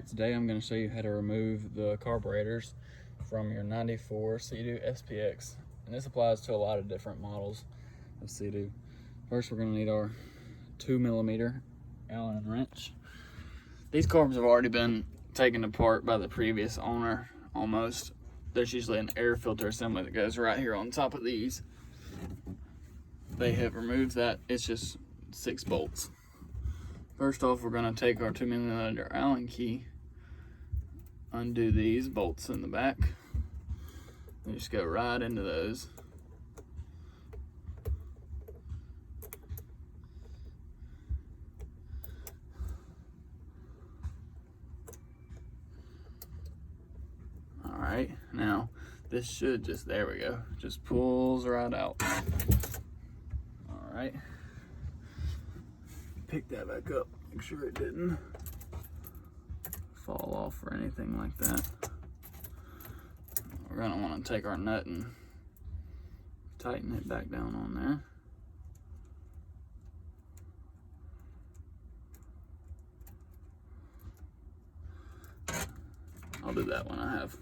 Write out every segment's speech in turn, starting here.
today I'm going to show you how to remove the carburetors from your 94 Sea Doo SPX. And this applies to a lot of different models of Sea Doo. First we're going to need our 2mm Allen wrench. These carbs have already been taken apart by the previous owner almost. There's usually an air filter assembly that goes right here on top of these. They have removed that. It's just 6 bolts. First off, we're going to take our 2mm Allen key, undo these bolts in the back, and just go right into those. Alright, now this should just, there we go, just pulls right out. Alright. Pick that back up, make sure it didn't fall off or anything like that. We're going to want to take our nut and tighten it back down on there. I'll do that when I have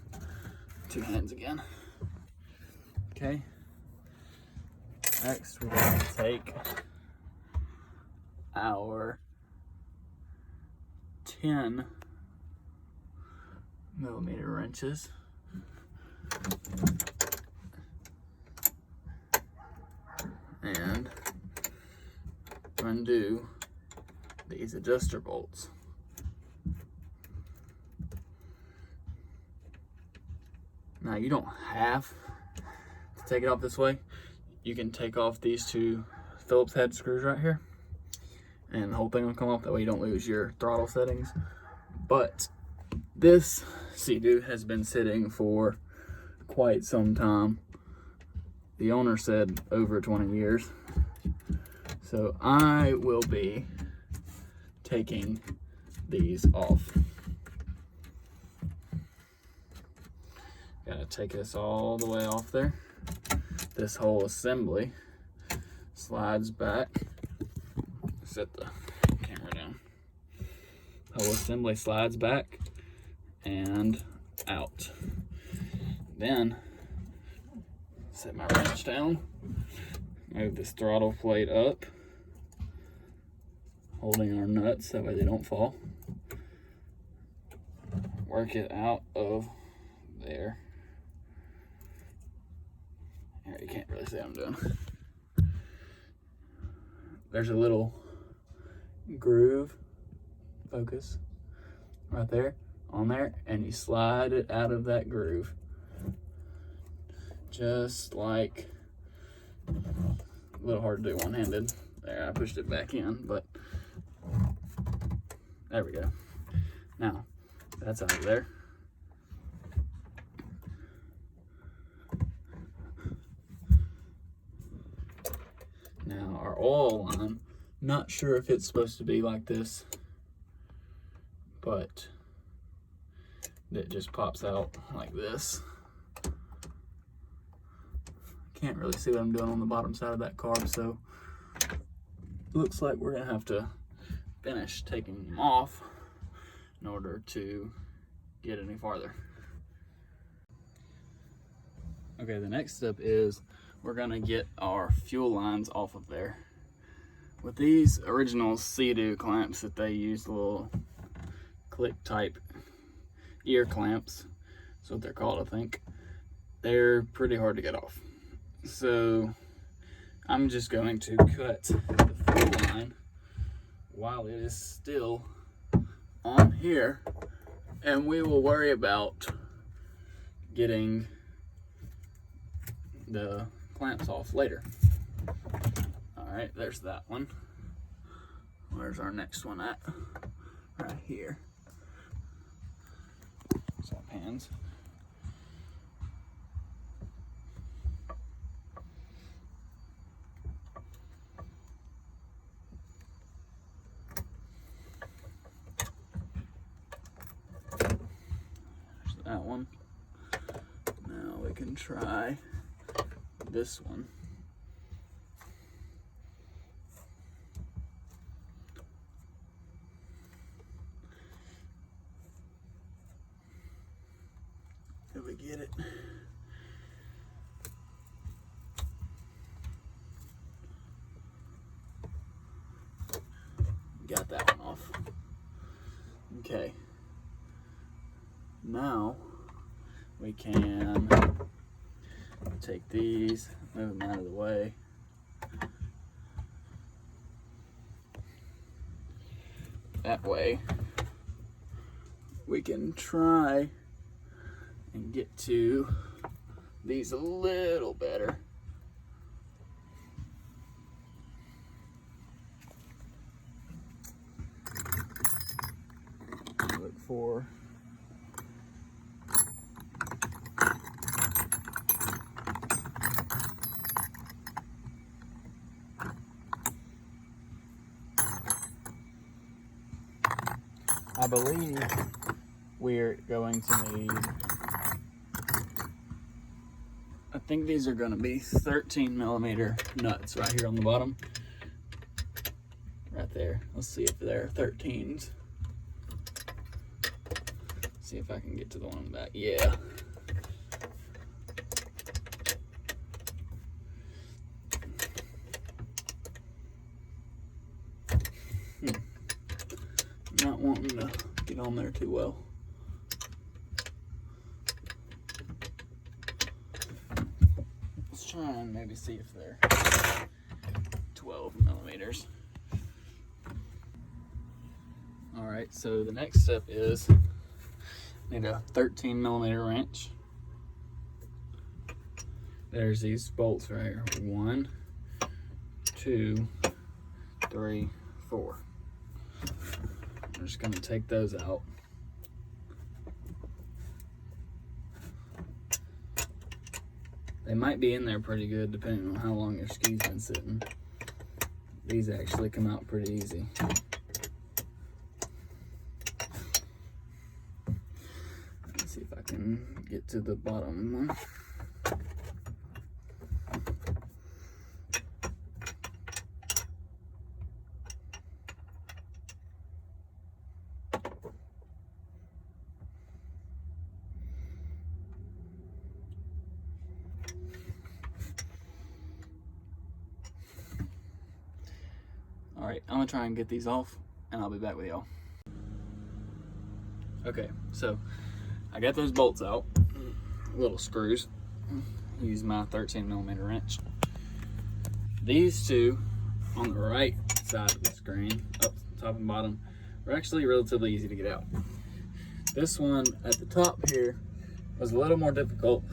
2 hands again. Okay. Next, we're going to take our 10mm wrenches and undo these adjuster bolts. Now you don't have to take it off this way. You can take off these 2 Phillips head screws right here, and the whole thing will come off. That way you don't lose your throttle settings. But this Sea Doo has been sitting for quite some time. The owner said over 20 years. So I will be taking these off. Gotta take this all the way off there. This whole assembly slides back. Set the camera down. Whole assembly slides back and out. Then set my wrench down, move this throttle plate up, holding our nuts that way they don't fall. Work it out of there. Here, you can't really see what I'm doing. There's a little groove, focus, right there, on there, and you slide it out of that groove. Just like, a little hard to do one-handed. There, I pushed it back in, but there we go. Now, that's out of there. Now, our oil line, not sure if it's supposed to be like this, but it just pops out like this. Can't really see what I'm doing on the bottom side of that carb, so looks like we're gonna have to finish taking them off in order to get any farther. Okay, the next step is we're gonna get our fuel lines off of there. With these original Sea Doo clamps that they use, the little click type ear clamps, that's what they're called, I think. They're pretty hard to get off. So I'm just going to cut the fuel line while it is still on here, and we will worry about getting the clamps off later. All right, there's that one. Where's our next one at? Right here. Swap hands. There's that one. Now we can try this one. get it. Got that one off. Okay. Now we can take these, move them out of the way. That way we can try and get to these a little better. Look for I believe we're going to need, I think these are going to be 13 millimeter nuts right here on the bottom. Right there. Let's see if they're 13s. See if I can get to the one in the back. Yeah. Not wanting to get on there too well. Let's try and maybe see if they're 12 millimeters. All right, so the next step is need a 13 millimeter wrench. There's these bolts right here. 1, 2, 3, 4. I'm just gonna take those out. They might be in there pretty good depending on how long your ski's been sitting. These actually come out pretty easy. Let's see if I can get to the bottom one. All right, I'm gonna try and get these off and I'll be back with y'all. Okay, so I got those bolts out, little screws. Use my 13 millimeter wrench. These two on the right side of the screen, up top and bottom, are actually relatively easy to get out. This one at the top here was a little more difficult,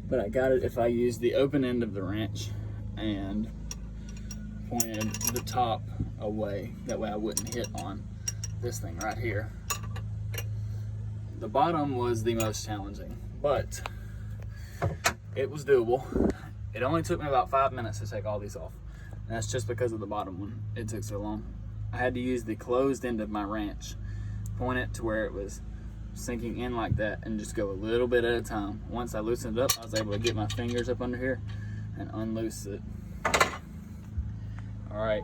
but I got it if I used the open end of the wrench and pointed the top away. That way I wouldn't hit on this thing right here. The bottom was the most challenging, but it was doable. It only took me about 5 minutes to take all these off. And that's just because of the bottom one. It took so long. I had to use the closed end of my wrench, point it to where it was sinking in like that, and just go a little bit at a time. Once I loosened it up, I was able to get my fingers up under here and unloose it. All right,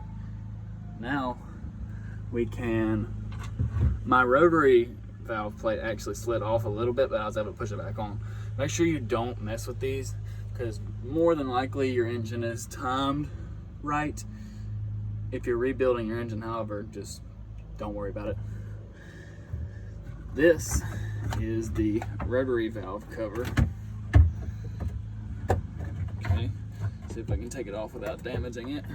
now we can, my rotary valve plate actually slid off a little bit, but I was able to push it back on. Make sure you don't mess with these, because more than likely your engine is timed right. If you're rebuilding your engine, however, just don't worry about it. This is the rotary valve cover. Okay, see if I can take it off without damaging it.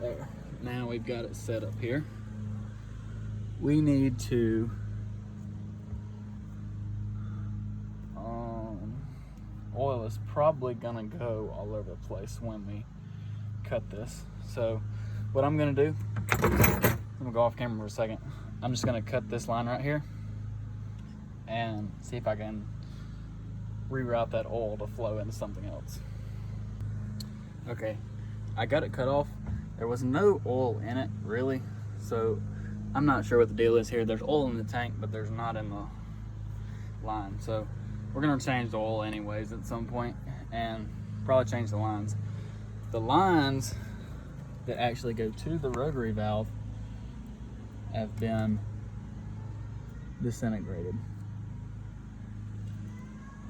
There. Now we've got it set up here. We need to oil is probably gonna go all over the place when we cut this. So what I'm gonna do, I'm gonna go off camera for a second. I'm just gonna cut this line right here and see if I can reroute that oil to flow into something else. Okay, I got it cut off. There was no oil in it, really, so I'm not sure what the deal is here. There's oil in the tank, but there's not in the line. So we're gonna change the oil anyways at some point and probably change the lines. The lines that actually go to the rotary valve have been disintegrated.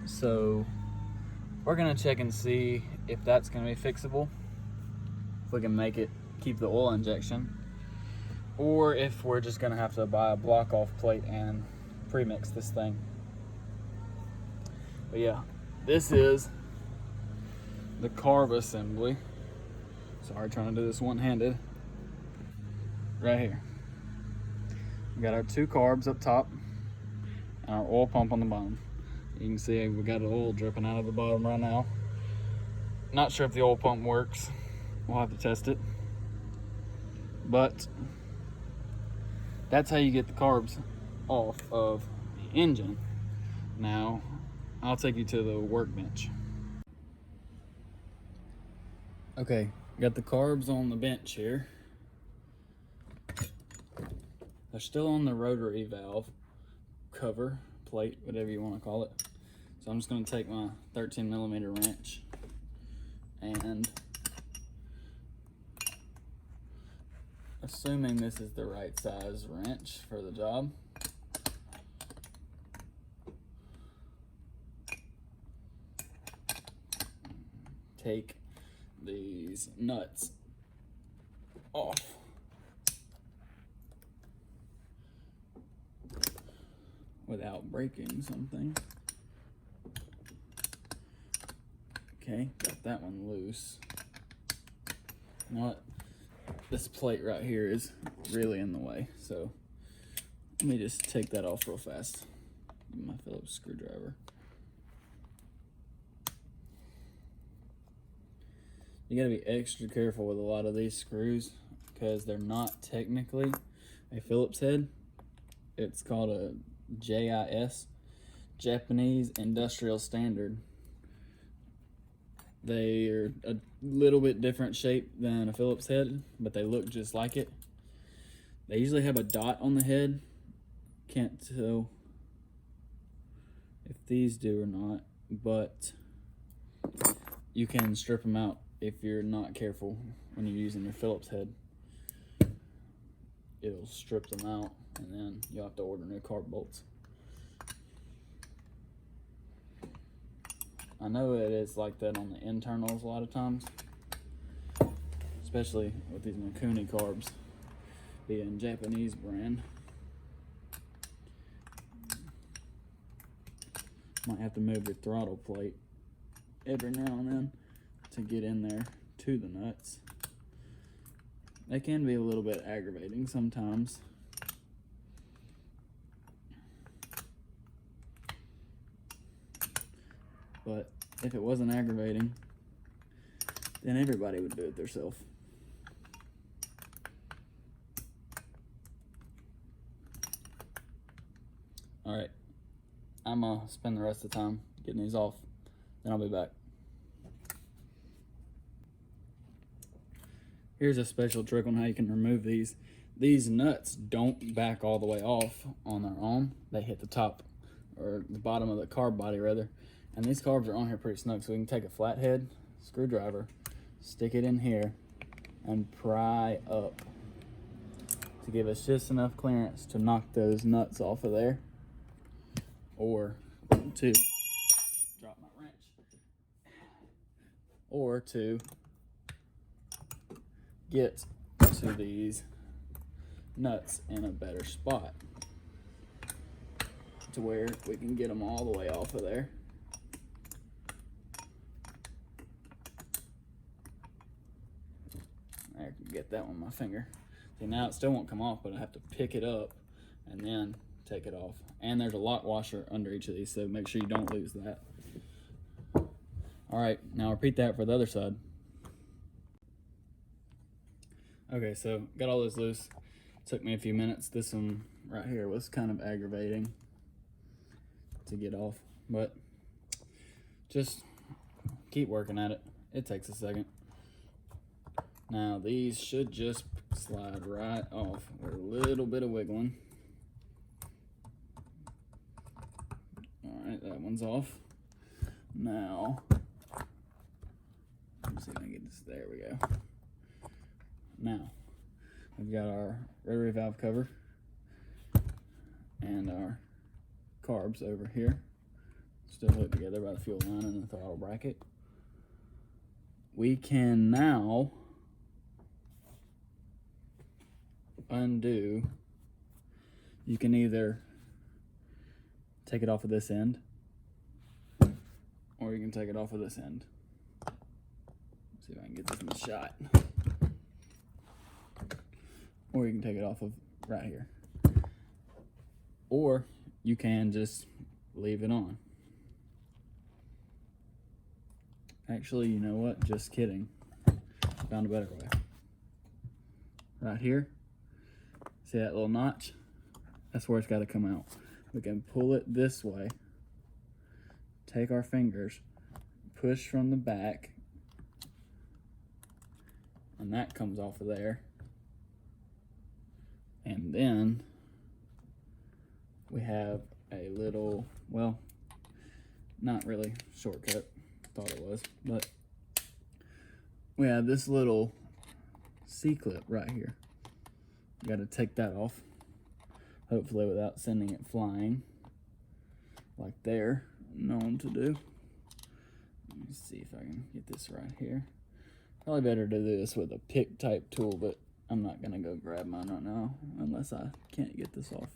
So we're gonna check and see if that's gonna be fixable, if we can make it keep the oil injection, or if we're just gonna have to buy a block off plate and pre-mix this thing. But yeah, this is the Carb Assembly. Sorry, trying to do this one-handed. Right here. We got our 2 carbs up top and our oil pump on the bottom. You can see we got the oil dripping out of the bottom right now. Not sure if the oil pump works. We'll have to test it. But that's how you get the carbs off of the engine. Now, I'll take you to the workbench. Okay, got the carbs on the bench here. They're still on the rotary valve cover, plate, whatever you want to call it. So I'm just going to take my 13mm wrench and, assuming this is the right size wrench for the job, take these nuts off. Without breaking something. Okay, got that one loose. You know what? This plate right here is really in the way, so let me just take that off real fast. Get my Phillips screwdriver. You gotta be extra careful with a lot of these screws because they're not technically a Phillips head. It's called a JIS, Japanese Industrial Standard. They are a little bit different shape than a Phillips head, but they look just like it. They usually have a dot on the head. Can't tell if these do or not, but you can strip them out if you're not careful when you're using your Phillips head. It'll strip them out, and then you'll have to order new carb bolts. I know it is like that on the internals a lot of times, especially with these Mikuni carbs being Japanese brand. Might have to move your throttle plate every now and then to get in there to the nuts. They can be a little bit aggravating sometimes. But if it wasn't aggravating, then everybody would do it themselves. All right, I'm gonna spend the rest of the time getting these off, then I'll be back. Here's a special trick on how you can remove these. These nuts don't back all the way off on their own. They hit the top, or the bottom of the carb body rather. And these carbs are on here pretty snug, so we can take a flathead screwdriver, stick it in here, and pry up to give us just enough clearance to knock those nuts off of there. Or to drop my wrench. Or to get to these nuts in a better spot to where we can get them all the way off of there. I can get that one with my finger. See, now it still won't come off, but I have to pick it up and then take it off. And there's a lock washer under each of these, so make sure you don't lose that. All right, now repeat that for the other side. Okay, so got all this loose. Took me a few minutes. This one right here was kind of aggravating to get off, but just keep working at it. It takes a second. Now these should just slide right off with a little bit of wiggling. All right, that one's off. Now, let's see if I can get this, there we go. Now, we've got our rotary valve cover. and our carbs over here, still hooked together by the fuel line and the throttle bracket. We can now undo. You can either take it off of this end, or you can take it off of this end. Let's see if I can get this in the shot. Or you can take it off of right here. Or you can just leave it on. Actually, you know what? Just kidding. Found a better way. Right here, see that little notch? That's where it's got to come out. We can pull it this way, take our fingers, push from the back, and that comes off of there. And then we have a little, well, not really shortcut, thought it was, but we have this little C-clip right here. You got to take that off, hopefully without sending it flying like they're known to do. Let me see if I can get this right here. Probably better to do this with a pick type tool, but I'm not gonna go grab mine right now unless I can't get this off.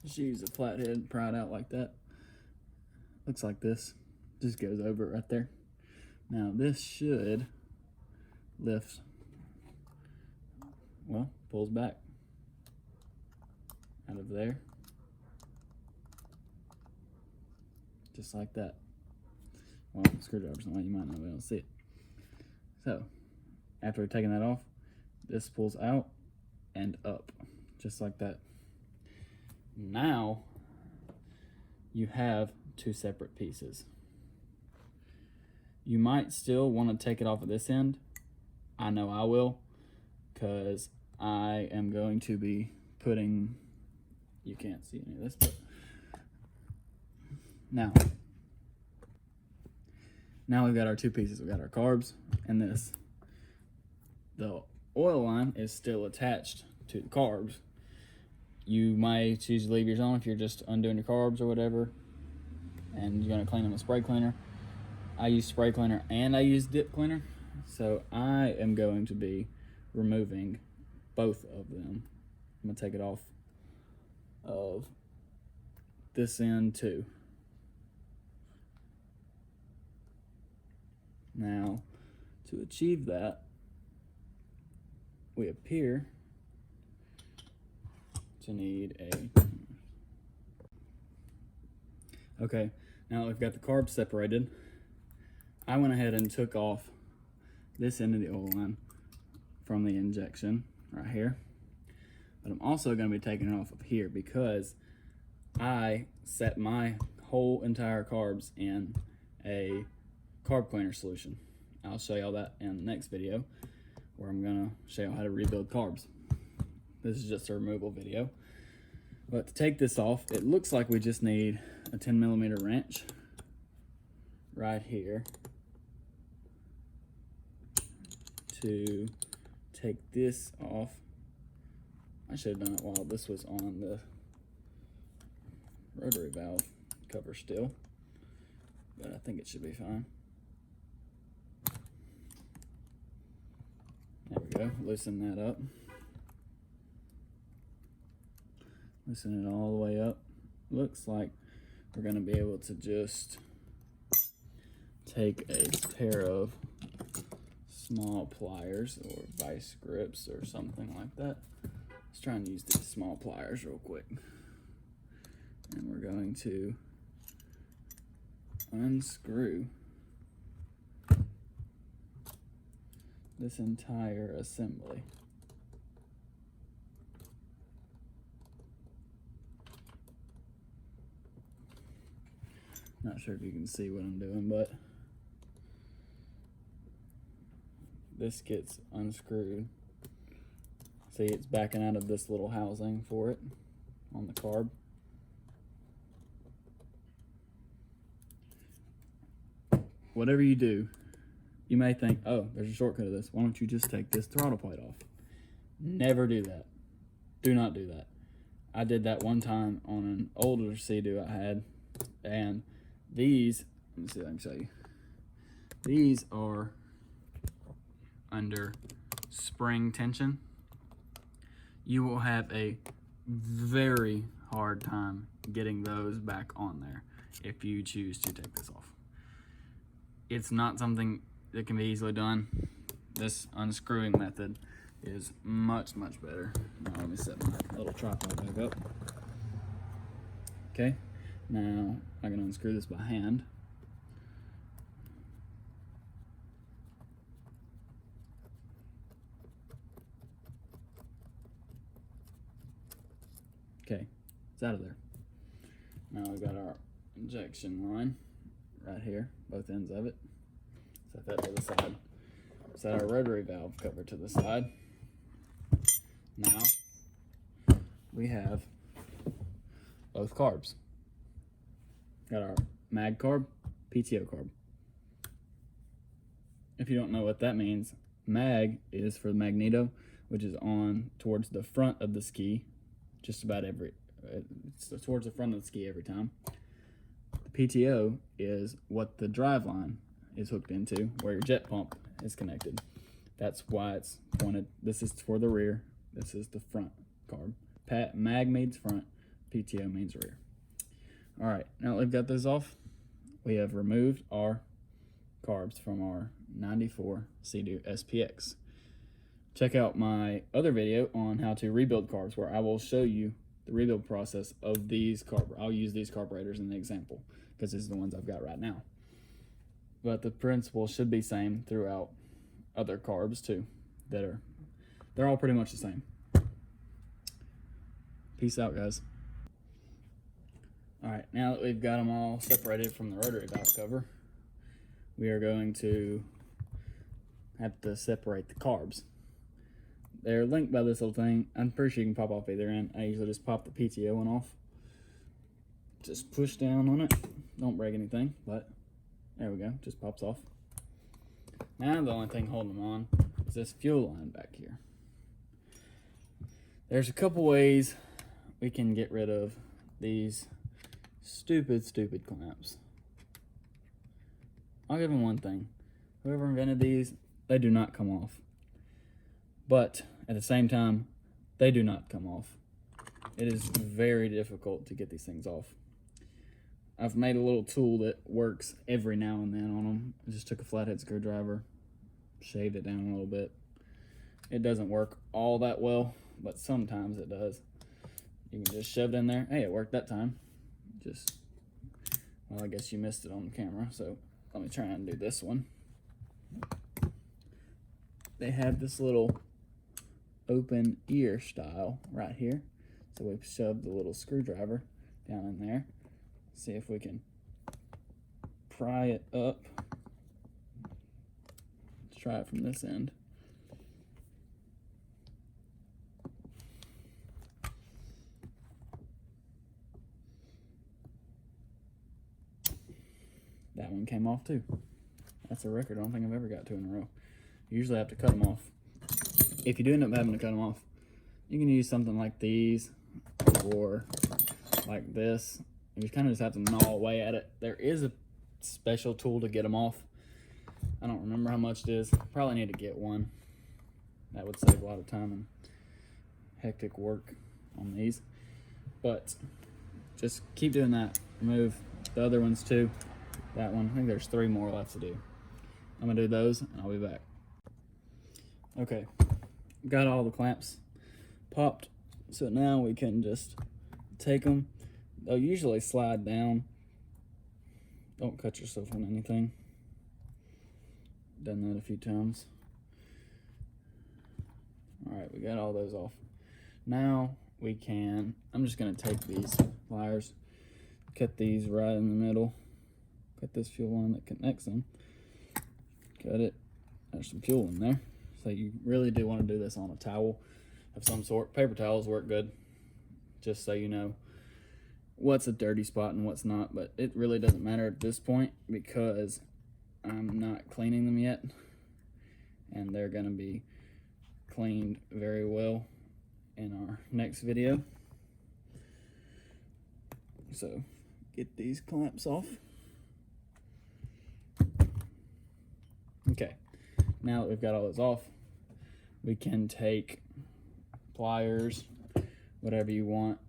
Just use a flathead and pry it out like that. Looks like this. Just goes over it right there. Now this should lift, well, pulls back out of there. Just like that. Well, screwdriver's not, you might not be able to see it. So, after taking that off, this pulls out and up, just like that. Now, you have two separate pieces. You might still want to take it off of this end. I know I will, because I am going to be putting, you can't see any of this, but now we've got our two pieces. We've got our carbs and this. The oil line is still attached to the carbs. You might choose to leave yours on if you're just undoing your carbs or whatever, and you're gonna clean them with spray cleaner. I use spray cleaner and I use dip cleaner, so I am going to be removing both of them. I'm gonna take it off of this end too. Now, to achieve that, we appear to need a, okay, now that we've got the carbs separated, I went ahead and took off this end of the oil line from the injection right here. But I'm also going to be taking it off of here because I set my whole entire carbs in a carb cleaner solution. I'll show y'all that in the next video where I'm going to show you how to rebuild carbs. This is just a removal video. But to take this off, it looks like we just need a 10mm wrench right here to take this off. I should have done it while this was on the rotary valve cover still, but I think it should be fine. There we go, loosen that up. Loosen it all the way up. Looks like we're gonna be able to just take a pair of small pliers or vice grips or something like that. Let's try and use these small pliers real quick. And we're going to unscrew this entire assembly. Not sure if you can see what I'm doing, but this gets unscrewed See, it's backing out of this little housing for it on the carb. Whatever you do, you may think, oh, there's a shortcut to this. Why don't you just take this throttle plate off? Never do that. Do not do that. I did that one time on an older Sea Doo I had, and these, let me see if I can show you. These are under spring tension. You will have a very hard time getting those back on there if you choose to take this off. It's not something that can be easily done. This unscrewing method is much, much better. Now let me set my little tripod back up. Okay, now I'm gonna unscrew this by hand. Okay, it's out of there. Now we've got our injection line right here, both ends of it. Set that to the side. Set our rotary valve cover to the side. Now we have both carbs. Got our mag carb, PTO carb. If you don't know what that means, mag is for the magneto, which is on towards the front of the ski, just about it's towards the front of the ski every time. The PTO is what the drive line is hooked into, where your jet pump is connected. That's why it's pointed. This is for the rear. This is the front carb. Mag means front, PTO means rear. All right, now that we've got this off, we have removed our carbs from our 94 Sea Doo SPX. Check out my other video on how to rebuild carbs, where I will show you the rebuild process of these I'll use these carburetors in the example, because these are the ones I've got right now. But the principle should be same throughout other carbs too. They're all pretty much the same. Peace out, guys. All right, now that we've got them all separated from the rotary valve cover, we are going to have to separate the carbs. They're linked by this little thing. I'm pretty sure you can pop off either end. I usually just pop the PTO one off. Just push down on it. Don't break anything, but there we go, just pops off. Now the only thing holding them on is this fuel line back here. There's a couple ways we can get rid of these stupid clamps. I'll give them one thing. Whoever invented these, they do not come off. But at the same time, they do not come off. It is very difficult to get these things off. I've made a little tool that works every now and then on them. I just took a flathead screwdriver, shaved it down a little bit. It doesn't work all that well, but sometimes it does. You can just shove it in there. Hey, it worked that time. Well, I guess you missed it on the camera, so let me try and do this one. They have this little open ear style right here. So we've shoved the little screwdriver down in there. See if we can pry it up. Let's try it from this end. That one came off too. That's a record. I don't think I've ever got two in a row. You usually have to cut them off. If you do end up having to cut them off, you can use something like these or like this. You kind of just have to gnaw away at it. There is a special tool to get them off. I don't remember how much it is. Probably need to get one. That would save a lot of time and hectic work on these. But just keep doing that. Remove the other ones too. That one. I think there's 3 more left to do. I'm gonna do those and I'll be back. Okay, got all the clamps popped. So now we can just take them. They'll usually slide down. Don't cut yourself on anything. Done that a few times. All right, we got all those off. Now we can, I'm just gonna take these pliers, cut these right in the middle, cut this fuel line that connects them, cut it, there's some fuel in there. So you really do want to do this on a towel. of some sort. Paper towels work good, just so you know what's a dirty spot and what's not, but it really doesn't matter at this point because I'm not cleaning them yet, and they're gonna be cleaned very well in our next video. So get these clamps off. Okay, now that we've got all this off, we can take pliers, whatever you want.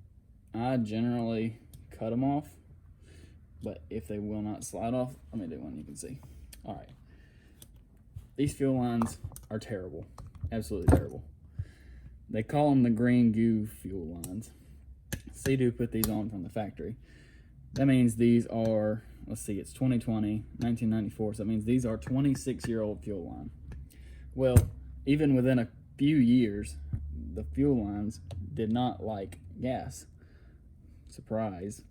I generally cut them off, but if they will not slide off, let me do one you can see. All right, these fuel lines are terrible, absolutely terrible. They call them the green goo fuel lines. Sea Doo put these on from the factory. That means these are, let's see, it's 2020, 1994, so that means these are 26-year-old fuel line. Well, even within a few years, the fuel lines did not like gas. Surprise.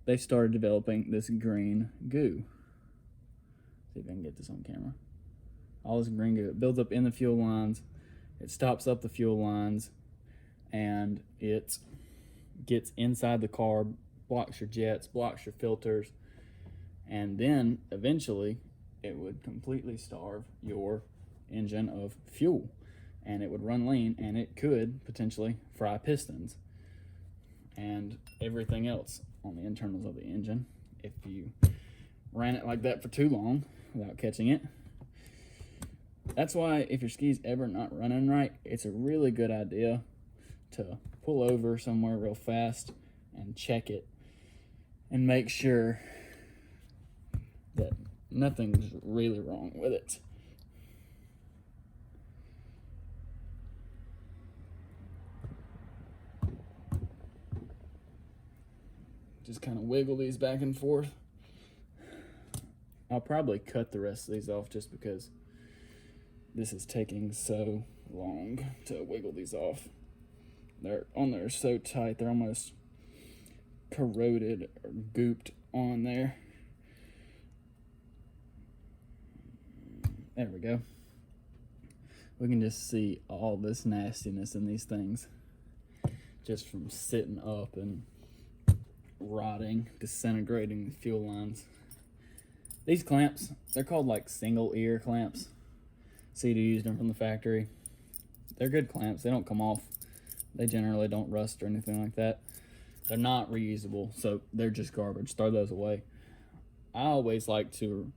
They started developing this green goo. See if I can get this on camera. All this green goo, it builds up in the fuel lines, it stops up the fuel lines, and it gets inside the carb, blocks your jets, blocks your filters, and then eventually it would completely starve your engine of fuel, and it would run lean, and it could potentially fry pistons and everything else on the internals of the engine if you ran it like that for too long without catching it. That's why if your ski's ever not running right, it's a really good idea to pull over somewhere real fast and check it and make sure that nothing's really wrong with it. Just kind of wiggle these back and forth. I'll probably cut the rest of these off just because this is taking so long to wiggle these off. They're on there so tight, they're almost corroded or gooped on there. There we go. We can just see all this nastiness in these things just from sitting up and rotting, disintegrating the fuel lines. These clamps, they're called like single ear clamps. Sea Doo used them from the factory. They're good clamps, they don't come off. They generally don't rust or anything like that. They're not reusable, so they're just garbage. Throw those away. I always like to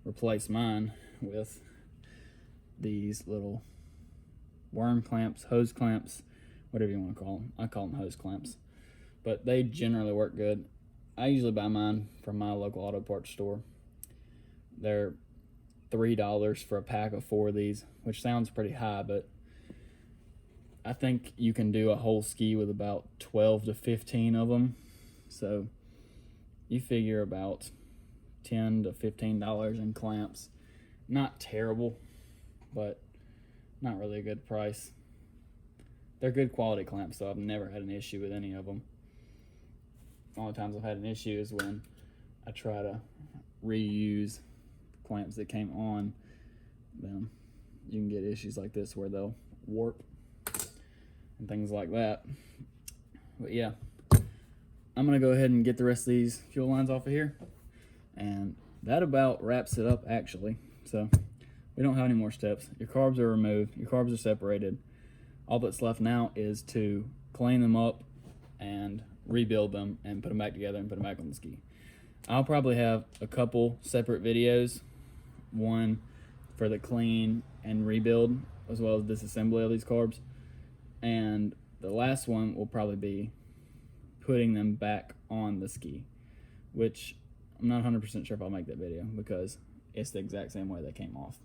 replace mine with these little worm clamps, hose clamps, whatever you want to call them. I call them hose clamps, but they generally work good. I usually buy mine from my local auto parts store. They're $3 for a pack of 4 of these, which sounds pretty high, but I think you can do a whole ski with about 12 to 15 of them. So you figure about $10 to $15 in clamps. Not terrible, but not really a good price. They're good quality clamps, so I've never had an issue with any of them. The only times I've had an issue is when I try to reuse clamps that came on them. You can get issues like this where they'll warp and things like that. But yeah, I'm gonna go ahead and get the rest of these fuel lines off of here, and that about wraps it up actually. So we don't have any more steps. Your carbs are removed, your carbs are separated. All that's left now is to clean them up and rebuild them and put them back together and put them back on the ski. I'll probably have a couple separate videos, one for the clean and rebuild as well as disassembly of these carbs, and the last one will probably be putting them back on the ski, which I'm not 100% sure if I'll make that video because it's the exact same way they came off.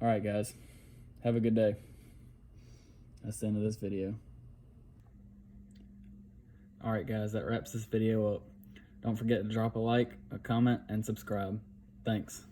All right, guys, have a good day. That's the end of this video. All right, guys, that wraps this video up. Don't forget to drop a like, a comment, and subscribe. Thanks.